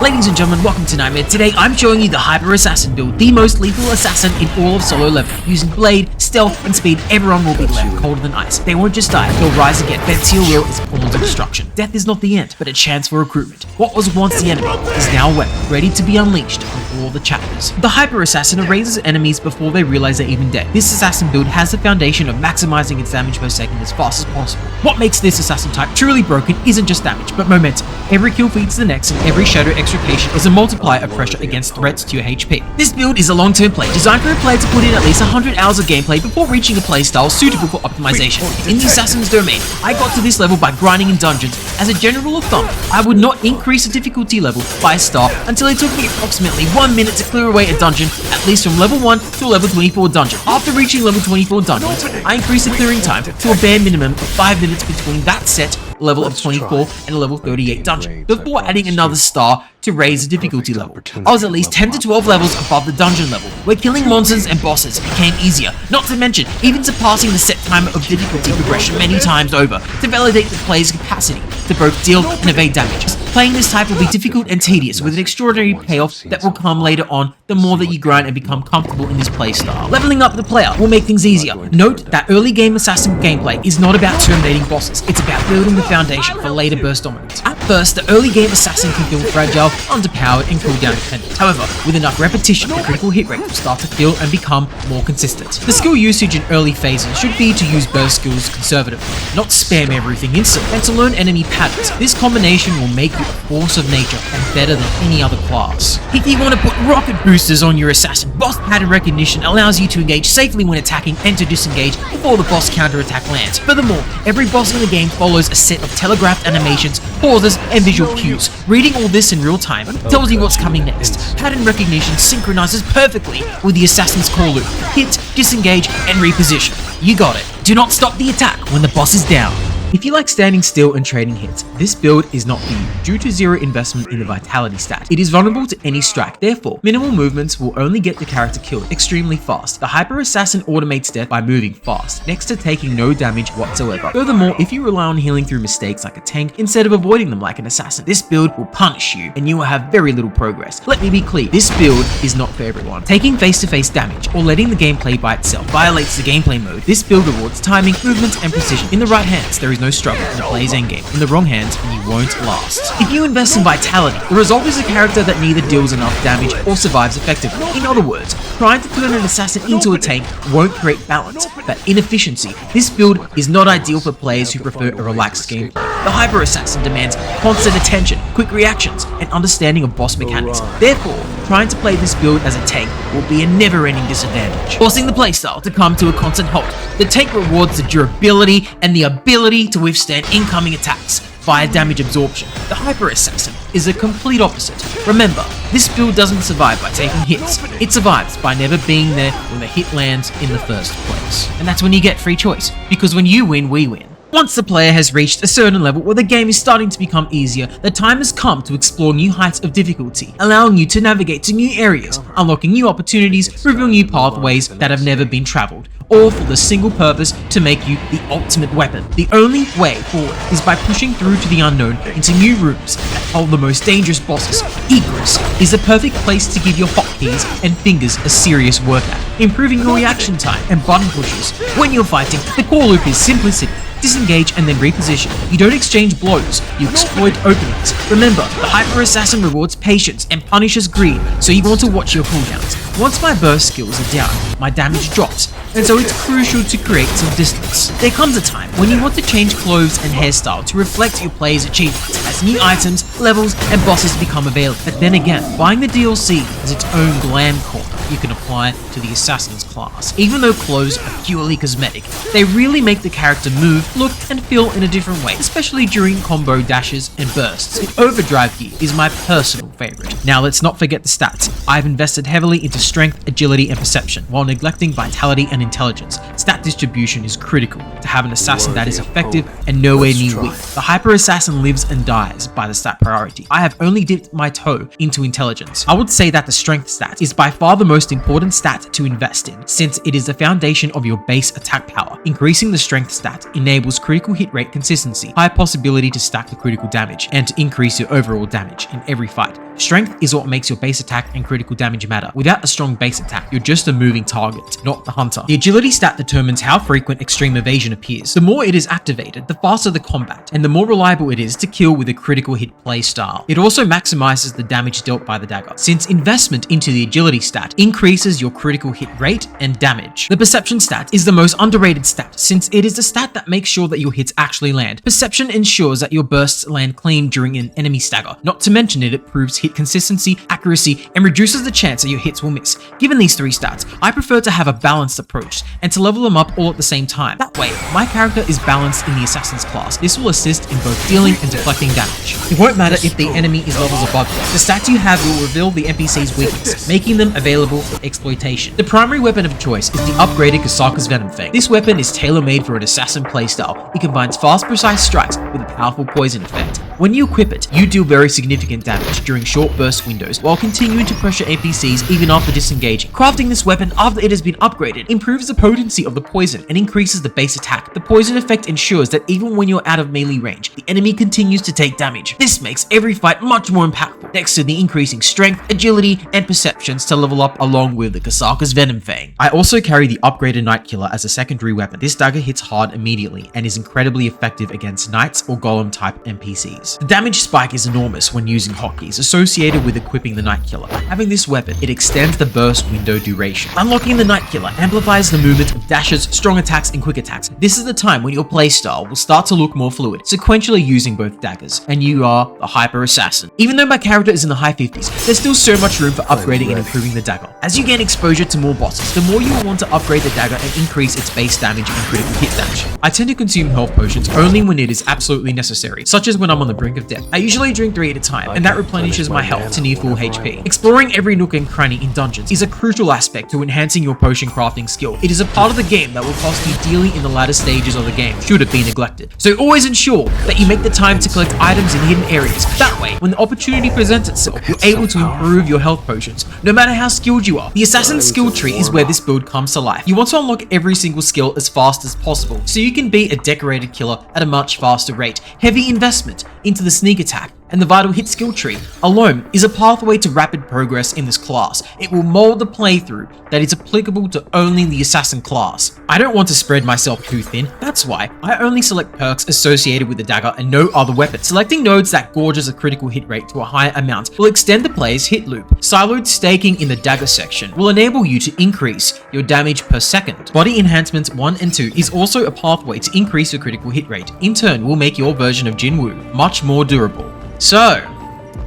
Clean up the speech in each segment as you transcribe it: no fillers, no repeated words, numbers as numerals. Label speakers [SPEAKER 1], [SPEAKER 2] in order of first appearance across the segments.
[SPEAKER 1] Ladies and gentlemen, welcome to Nightmare. Today I'm showing you the Hyper Assassin build, the most lethal assassin in all of solo level. Using blade, stealth, and speed, everyone will be left colder than ice. They won't just die, they'll rise again. Bent to your will is pawns of destruction. Death is not the end, but a chance for recruitment. What was once the enemy is now a weapon, ready to be unleashed on all the chapters. The Hyper Assassin erases enemies before they realize they're even dead. This assassin build has the foundation of maximizing its damage per second as fast as possible. What makes this assassin type truly broken isn't just damage, but momentum. Every kill feeds the next, and every shadow extrication is a multiplier of pressure against threats to your HP. This build is a long-term play, designed for a player to put in at least 100 hours of gameplay before reaching a playstyle suitable for optimization. In the Assassin's domain, I got to this level by grinding in dungeons. As a general rule of thumb, I would not increase the difficulty level by a star until it took me approximately 1 minute to clear away a dungeon, at least from level 1 to a level 24 dungeon. After reaching level 24 dungeons, I increased the clearing time to a bare minimum of 5 minutes between that set level of 24 and a level 38 dungeon, before adding another star to raise the difficulty level. I was at least 10 to 12 levels above the dungeon level, where killing monsters and bosses became easier, not to mention even surpassing the set timer of difficulty progression many times over to validate the player's capacity to both deal and evade damages. Playing this type will be difficult and tedious, with an extraordinary payoff that will come later on the more that you grind and become comfortable in this playstyle. Leveling up the player will make things easier. Note that early game assassin gameplay is not about terminating bosses, it's about building the foundation for later burst dominance. At first, the early game assassin can feel fragile, underpowered, and cooldown dependent. However, with enough repetition, the critical hit rate will start to feel and become more consistent. The skill usage in early phases should be to use burst skills conservatively, not spam everything instantly, and to learn enemy patterns. This combination will make you a force of nature and better than any other class. If you want to put rocket boosters on your assassin, boss pattern recognition allows you to engage safely when attacking and to disengage before the boss counterattack lands. Furthermore, every boss in the game follows a set of telegraphed animations, pauses, and visual cues. Reading all this in real time tells you what's coming next. Pattern recognition synchronizes perfectly with the assassin's call loop. Hit, disengage, and reposition. You got it. Do not stop the attack when the boss is down. If you like standing still and trading hits, this build is not for you due to zero investment in the vitality stat. It is vulnerable to any strike, therefore, minimal movements will only get the character killed extremely fast. The Hyper Assassin automates death by moving fast, next to taking no damage whatsoever. Furthermore, if you rely on healing through mistakes like a tank, instead of avoiding them like an assassin, this build will punish you and you will have very little progress. Let me be clear, this build is not for everyone. Taking face-to-face damage or letting the game play by itself violates the gameplay mode. This build rewards timing, movement, and precision. In the right hands, there is no struggle in the player's endgame. In the wrong hands, you won't last. If you invest in vitality, the result is a character that neither deals enough damage or survives effectively. In other words, trying to turn an assassin into a tank won't create balance, but inefficiency. This build is not ideal for players who prefer a relaxed game. The Hyper Assassin demands constant attention, quick reactions, and understanding of boss mechanics. Therefore, trying to play this build as a tank will be a never-ending disadvantage, forcing the playstyle to come to a constant halt. The tank rewards the durability and the ability to withstand incoming attacks via damage absorption. The Hyper Assassin is a complete opposite. Remember, this build doesn't survive by taking hits, it survives by never being there when the hit lands in the first place. And that's when you get free choice, because when you win, we win. Once the player has reached a certain level where the game is starting to become easier, the time has come to explore new heights of difficulty, allowing you to navigate to new areas, unlocking new opportunities, revealing new pathways that have never been traveled, all for the single purpose to make you the ultimate weapon. The only way forward is by pushing through to the unknown into new rooms that hold the most dangerous bosses. Igris is the perfect place to give your hotkeys and fingers a serious workout, improving your reaction time and button pushes. When you're fighting, the core loop is simplicity. Disengage and then reposition. You don't exchange blows, you exploit openings. Remember, the Hyper Assassin rewards patience and punishes greed, so you want to watch your cooldowns. Once my burst skills are down, my damage drops, and so it's crucial to create some distance. There comes a time when you want to change clothes and hairstyle to reflect your player's achievements as new items, levels, and bosses become available. But then again, buying the DLC has its own glam corner you can apply to the Assassin's class. Even though clothes are purely cosmetic, they really make the character move, look, and feel in a different way, especially during combo dashes and bursts. The Overdrive gear is my personal favorite. Now let's not forget the stats. I've invested heavily into strength, agility, and perception, while neglecting vitality and intelligence. Stat distribution is critical to have an assassin that is effective and nowhere near weak. The Hyper Assassin lives and dies by the stat priority. I have only dipped my toe into intelligence. I would say that the strength stat is by far the most important stat to invest in, since it is the foundation of your base attack power. Increasing the strength stat enables critical hit rate consistency, high possibility to stack the critical damage, and to increase your overall damage in every fight. Strength is what makes your base attack and critical damage matter. Without a strong base attack, you're just a moving target, not the hunter. The agility stat determines how frequent extreme evasion appears. The more it is activated, the faster the combat, and the more reliable it is to kill with a critical hit play style. It also maximizes the damage dealt by the dagger, since investment into the agility stat increases your critical hit rate and damage. The perception stat is the most underrated stat, since it is the stat that makes sure that your hits actually land. Perception ensures that your bursts land clean during an enemy stagger. Not to mention it improves hit consistency, accuracy, and reduces the chance that your hits will miss. Given these three stats, I prefer to have a balanced approach and to level them up all at the same time. That way, my character is balanced in the assassin's class. This will assist in both dealing and deflecting damage. It won't matter if the enemy is levels above you. The stats you have will reveal the NPC's weakness, making them available for exploitation. The primary weapon of choice is the upgraded Kasaka's Venom Fang. This weapon is tailor-made for an assassin playstyle. It combines fast, precise strikes with a powerful poison effect. When you equip it, you deal very significant damage during short burst windows while continuing to pressure NPCs even after disengaging. Crafting this weapon after it has been upgraded improves the potency of the poison and increases the base attack. The poison effect ensures that even when you're out of melee range, the enemy continues to take damage. This makes every fight much more impactful, next to the increasing strength, agility, and perceptions to level up along with the Kasaka's Venom Fang. I also carry the upgraded Knight Killer as a secondary weapon. This dagger hits hard immediately and is incredibly effective against knights or golem type NPCs. The damage spike is enormous when using hotkeys associated with equipping the Knight Killer. By having this weapon, it extends the burst window duration. Unlocking the Knight Killer amplifies the movement of dashes, strong attacks, and quick attacks. This is the time when your playstyle will start to look more fluid, sequentially using both daggers, and you are a hyper assassin. Even though my character is in the high 50s, there's still so much room for upgrading and improving the dagger. As you gain exposure to more bosses, the more you will want to upgrade the dagger and increase its base damage and critical hit damage. I tend to consume health potions only when it is absolutely necessary, such as when I'm on the brink of death. I usually drink 3 at a time, and that replenishes my health to near full HP. Exploring every nook and cranny in dungeons is a crucial aspect to enhancing your potion crafting skill. It is a part of the game that will cost you dearly in the latter stages of the game, should it be neglected. So always ensure that you make the time to collect items in hidden areas. That way, when the opportunity presents itself, you're able to improve your health potions, no matter how skilled you are. The assassin's skill tree is where this build comes to life. You want to unlock every single skill as fast as possible, so you can be a decorated killer at a much faster rate. Heavy investment into the sneak attack and the vital hit skill tree alone is a pathway to rapid progress in this class. It will mold the playthrough that is applicable to only the assassin class. I don't want to spread myself too thin, that's why I only select perks associated with the dagger and no other weapon. Selecting nodes that gauges a critical hit rate to a higher amount will extend the player's hit loop. Siloed staking in the dagger section will enable you to increase your damage per second. Body enhancements 1 and 2 is also a pathway to increase your critical hit rate. In turn, will make your version of Jinwoo much more durable. So,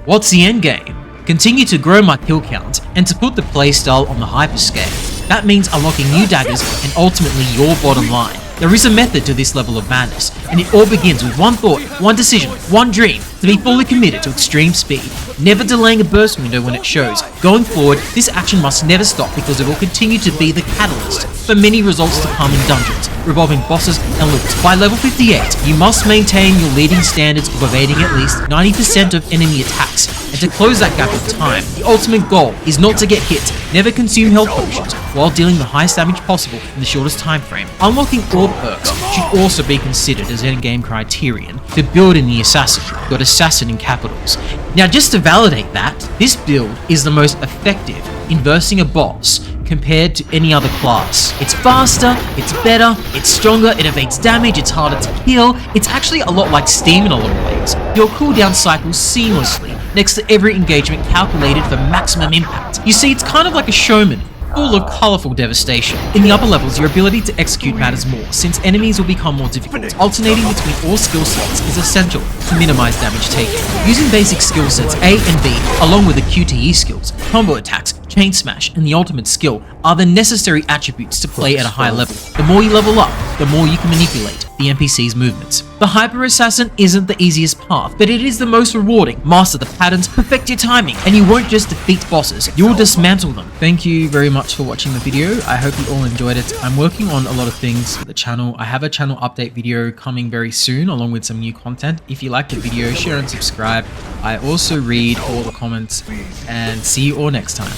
[SPEAKER 1] what's the end game? Continue to grow my kill count and to put the playstyle on the hyper scale. That means unlocking new daggers and ultimately your bottom line. There is a method to this level of madness, and it all begins with one thought, one decision, one dream, to be fully committed to extreme speed, never delaying a burst window when it shows. Going forward, this action must never stop because it will continue to be the catalyst for many results to come in dungeons, revolving bosses and loot. By level 58, you must maintain your leading standards of evading at least 90% of enemy attacks, and to close that gap of time, the ultimate goal is not to get hit, never consume health potions, while dealing the highest damage possible in the shortest time frame. Unlocking all perks should also be considered as endgame criterion to build in the assassin. Got assassin in capitals. Now just to validate that, this build is the most effective in versing a boss compared to any other class. It's faster, it's better, it's stronger, it evades damage, it's harder to kill. It's actually a lot like Steam in a lot of ways. Your cooldown cycles seamlessly next to every engagement calculated for maximum impact. You see, it's kind of like a showman, full of colourful devastation. In the upper levels, your ability to execute matters more, since enemies will become more difficult. Alternating between all skill sets is essential to minimize damage taken. Using basic skill sets A and B, along with the QTE skills, combo attacks, chain smash, and the ultimate skill are the necessary attributes to play at a high level. The more you level up, the more you can manipulate the NPC's movements. The Hyper Assassin isn't the easiest path, but it is the most rewarding. Master the patterns, perfect your timing, and you won't just defeat bosses, you'll dismantle them. Thank you very much for watching the video. I hope you all enjoyed it. I'm working on a lot of things for the channel. I have a channel update video coming very soon, along with some new content. If you liked the video, share and subscribe. I also read all the comments, and see you all next time.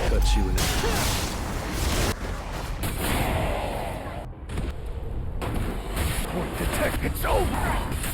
[SPEAKER 2] Cut you in Point detected. It's over.